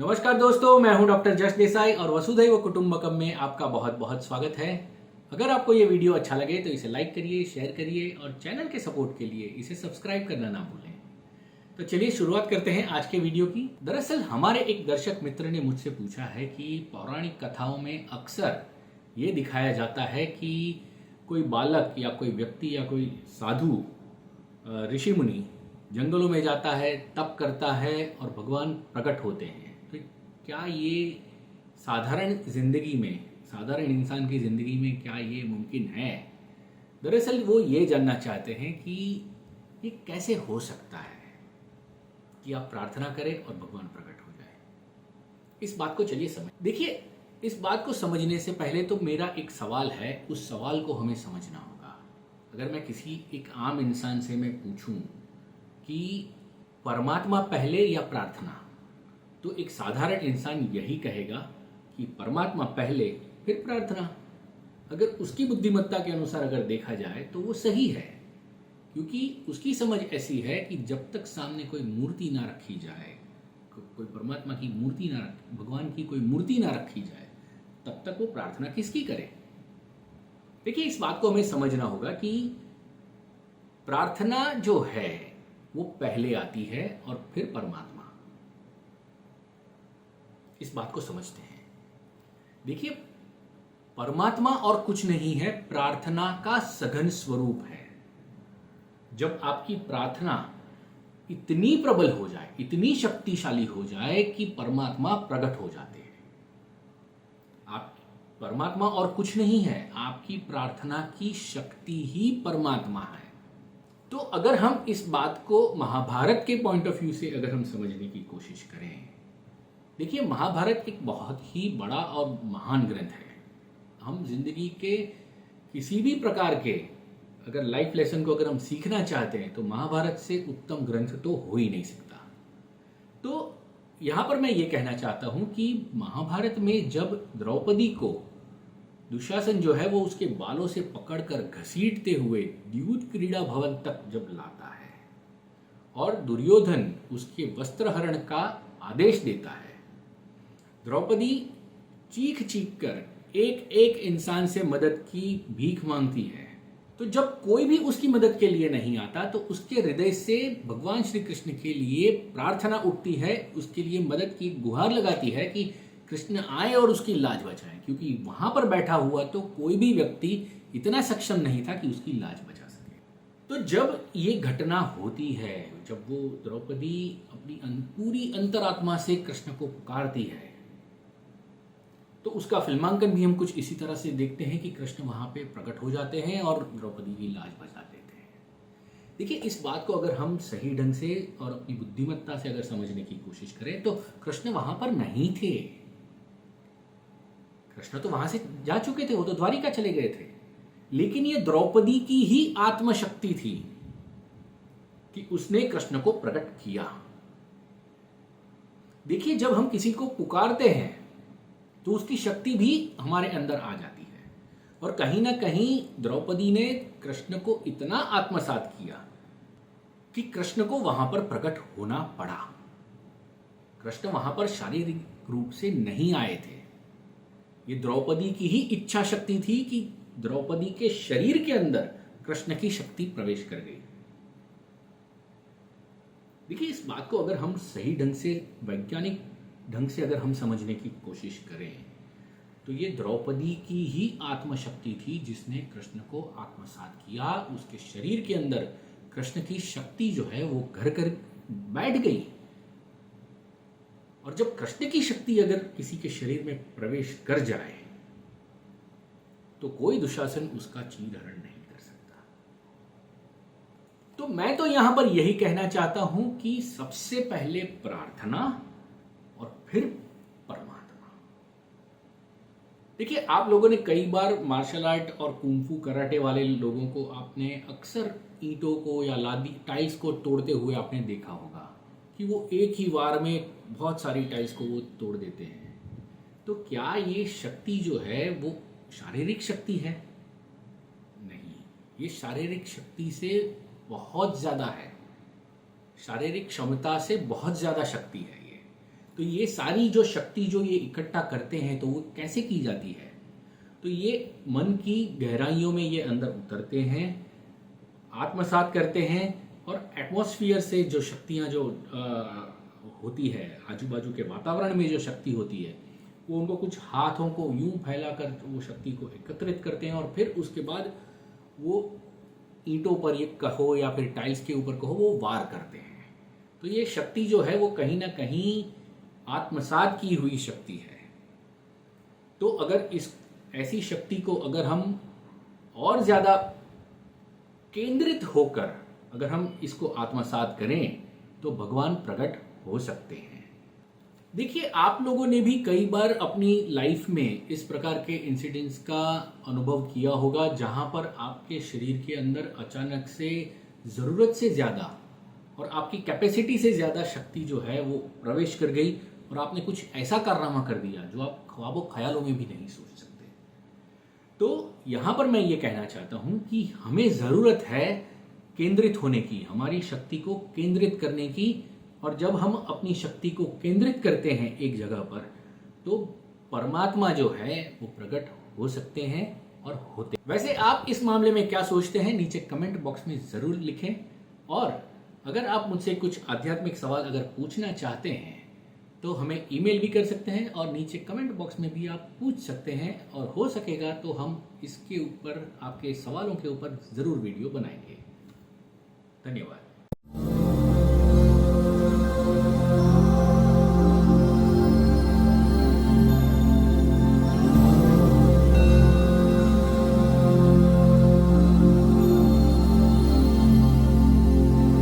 नमस्कार दोस्तों, मैं हूं डॉक्टर जश देसाई और वसुधैव कुटुंबकम में आपका बहुत बहुत स्वागत है। अगर आपको ये वीडियो अच्छा लगे तो इसे लाइक करिए, शेयर करिए और चैनल के सपोर्ट के लिए इसे सब्सक्राइब करना ना भूलें। तो चलिए शुरुआत करते हैं आज के वीडियो की। दरअसल हमारे एक दर्शक मित्र ने मुझसे पूछा है कि पौराणिक कथाओं में अक्सर ये दिखाया जाता है कि कोई बालक या कोई व्यक्ति या कोई साधु ऋषि मुनि जंगलों में जाता है, तप करता है और भगवान प्रकट होते हैं। तो क्या ये साधारण जिंदगी में, साधारण इंसान की जिंदगी में क्या ये मुमकिन है? दरअसल वो ये जानना चाहते हैं कि ये कैसे हो सकता है कि आप प्रार्थना करें और भगवान प्रकट हो जाए। इस बात को चलिए देखिए, इस बात को समझने से पहले तो मेरा एक सवाल है, उस सवाल को हमें समझना होगा। अगर मैं किसी एक आम इंसान से मैं पूछूं कि परमात्मा पहले या प्रार्थना, तो एक साधारण इंसान यही कहेगा कि परमात्मा पहले फिर प्रार्थना। अगर उसकी बुद्धिमत्ता के अनुसार अगर देखा जाए तो वो सही है, क्योंकि उसकी समझ ऐसी है कि जब तक सामने कोई मूर्ति ना रखी जाए, कोई परमात्मा की मूर्ति ना, भगवान की कोई मूर्ति ना रखी जाए, तब तक वो प्रार्थना किसकी करे। देखिए, इस बात को हमें समझना होगा कि प्रार्थना जो है वो पहले आती है और फिर परमात्मा। इस बात को समझते हैं। देखिए, परमात्मा और कुछ नहीं है, प्रार्थना का सघन स्वरूप है। जब आपकी प्रार्थना इतनी प्रबल हो जाए, इतनी शक्तिशाली हो जाए कि परमात्मा प्रकट हो जाते हैं। आप परमात्मा और कुछ नहीं है, आपकी प्रार्थना की शक्ति ही परमात्मा है। तो अगर हम इस बात को महाभारत के पॉइंट ऑफ व्यू से अगर हम समझने की कोशिश करें, देखिए, महाभारत एक बहुत ही बड़ा और महान ग्रंथ है। हम जिंदगी के किसी भी प्रकार के अगर लाइफ लेसन को अगर हम सीखना चाहते हैं तो महाभारत से उत्तम ग्रंथ तो हो ही नहीं सकता। तो यहां पर मैं ये कहना चाहता हूं कि महाभारत में जब द्रौपदी को दुशासन जो है वो उसके बालों से पकड़कर घसीटते हुए द्यूत क्रीड़ा भवन तक जब लाता है और दुर्योधन उसके वस्त्रहरण का आदेश देता है, द्रौपदी चीख चीख कर एक एक इंसान से मदद की भीख मांगती है। तो जब कोई भी उसकी मदद के लिए नहीं आता तो उसके हृदय से भगवान श्री कृष्ण के लिए प्रार्थना उठती है, उसके लिए मदद की गुहार लगाती है कि कृष्ण आए और उसकी लाज बचाएं, क्योंकि वहां पर बैठा हुआ तो कोई भी व्यक्ति इतना सक्षम नहीं था कि उसकी लाज बचा सके। तो जब ये घटना होती है, जब वो द्रौपदी अपनी पूरी अंतरात्मा से कृष्ण को पुकारती है, तो उसका फिल्मांकन भी हम कुछ इसी तरह से देखते हैं कि कृष्ण वहां पे प्रकट हो जाते हैं और द्रौपदी की लाज बचा देते हैं। देखिए, इस बात को अगर हम सही ढंग से और अपनी बुद्धिमत्ता से अगर समझने की कोशिश करें तो कृष्ण वहां पर नहीं थे। कृष्ण तो वहां से जा चुके थे, वो तो द्वारिका चले गए थे। लेकिन ये द्रौपदी की ही आत्मशक्ति थी कि उसने कृष्ण को प्रकट किया। देखिए, जब हम किसी को पुकारते हैं तो उसकी शक्ति भी हमारे अंदर आ जाती है, और कहीं ना कहीं द्रौपदी ने कृष्ण को इतना आत्मसात किया कि कृष्ण को वहां पर प्रकट होना पड़ा। कृष्ण वहां पर शारीरिक रूप से नहीं आए थे, ये द्रौपदी की ही इच्छा शक्ति थी कि द्रौपदी के शरीर के अंदर कृष्ण की शक्ति प्रवेश कर गई। देखिए, इस बात को अगर हम सही ढंग से, वैज्ञानिक ढंग से अगर हम समझने की कोशिश करें तो ये द्रौपदी की ही आत्मशक्ति थी जिसने कृष्ण को आत्मसात किया। उसके शरीर के अंदर कृष्ण की शक्ति जो है वो घर कर बैठ गई, और जब कृष्ण की शक्ति अगर किसी के शरीर में प्रवेश कर जाए तो कोई दुशासन उसका चीरहरण नहीं कर सकता। तो मैं तो यहां पर यही कहना चाहता हूं कि सबसे पहले प्रार्थना और फिर परमात्मा। देखिए, आप लोगों ने कई बार मार्शल आर्ट और कुंफू कराटे वाले लोगों को आपने अक्सर ईंटों को या लादी टाइल्स को तोड़ते हुए आपने देखा होगा कि वो एक ही वार में बहुत सारी टाइल्स को वो तोड़ देते हैं। तो क्या ये शक्ति जो है वो शारीरिक शक्ति है? नहीं, ये शारीरिक शक्ति से बहुत ज्यादा है, शारीरिक क्षमता से बहुत ज्यादा शक्ति है ये। तो ये सारी जो शक्ति जो ये इकट्ठा करते हैं तो वो कैसे की जाती है? तो ये मन की गहराइयों में ये अंदर उतरते हैं, आत्मसात करते हैं और एटमॉस्फियर से जो शक्तियाँ जो होती है, आजू बाजू के वातावरण में जो शक्ति होती है, वो उनको कुछ हाथों को यूं फैलाकर वो शक्ति को एकत्रित करते हैं और फिर उसके बाद वो ईंटों पर ये कहो या फिर टाइल्स के ऊपर कहो वो वार करते हैं। तो ये शक्ति जो है वो कहीं ना कहीं आत्मसात की हुई शक्ति है। तो अगर इस ऐसी शक्ति को अगर हम और ज़्यादा केंद्रित होकर अगर हम इसको आत्मसात करें तो भगवान प्रकट हो सकते हैं। देखिए, आप लोगों ने भी कई बार अपनी लाइफ में इस प्रकार के इंसिडेंट्स का अनुभव किया होगा जहां पर आपके शरीर के अंदर अचानक से ज़रूरत से ज़्यादा और आपकी कैपेसिटी से ज़्यादा शक्ति जो है वो प्रवेश कर गई और आपने कुछ ऐसा कारनामा कर दिया जो आप ख्वाबों ख्यालों में भी नहीं सोच सकते। तो यहाँ पर मैं ये कहना चाहता हूँ कि हमें ज़रूरत है केंद्रित होने की, हमारी शक्ति को केंद्रित करने की। और जब हम अपनी शक्ति को केंद्रित करते हैं एक जगह पर तो परमात्मा जो है वो प्रकट हो सकते हैं और होते। वैसे आप इस मामले में क्या सोचते हैं नीचे कमेंट बॉक्स में ज़रूर लिखें। और अगर आप मुझसे कुछ आध्यात्मिक सवाल अगर पूछना चाहते हैं तो हमें ईमेल भी कर सकते हैं और नीचे कमेंट बॉक्स में भी आप पूछ सकते हैं और हो सकेगा तो हम इसके ऊपर आपके सवालों के ऊपर ज़रूर वीडियो बनाएंगे। धन्यवाद।